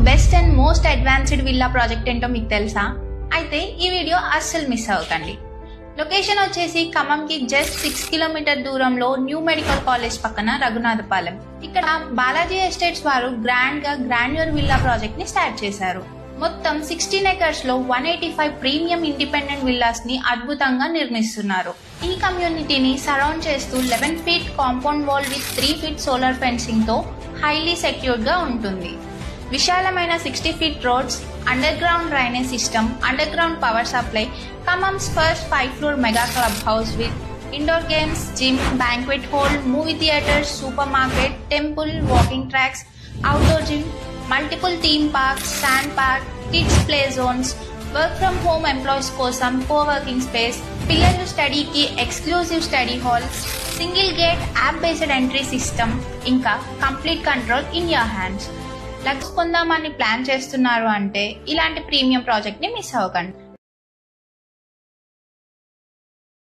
Best and most advanced villa project ఏంటో మీకు తెలుసా? అయితే ఈ వీడియో అస్సలు మిస్ అవ్వకండి. లొకేషన్ వచ్చేసి ఖమ్మంకి జస్ట్ 6 కిలోమీటర్ దూరంలో న్యూ మెడికల్ కాలేజ్ పక్కన రఘునాథపాలెం. ఇక్కడ బాలాజీ ఎస్టేట్స్ వారు గ్రాండ్యూర్ విల్లా ప్రాజెక్ట్ ని స్టార్ట్ చేశారు. మొత్తం 16 acres లో 185 ప్రీమియం ఇండిపెండెంట్ విల్లాస్ ని అద్భుతంగా నిర్మిస్తున్నారు. ఈ కమ్యూనిటీని సరౌండ్ చేస్తూ 11 feet compound wall with 3 feet solar fencing తో హైలీ సెక్యూర్డ్ గా ఉంటుంది. విశాలమైన 60 feet roads, under ground drainage system, under ground power supply, ఖమ్మం's first 5-floor mega club house with indoor games, gym, banquet hall, movie theatres, super market, temple, walking tracks, outdoor gym, multiple theme parks, sand park, kids play zones, work from home employees కోసం coworking space, పిల్లలు స్టడీకి exclusive study hall, single gate app based entry system, ఇంకా complete control in your hands. లగ్స్ కొందామని plan చేస్తున్నారు అంటే ఇలాంటి premium project ని మిస్ అవ్వకండి.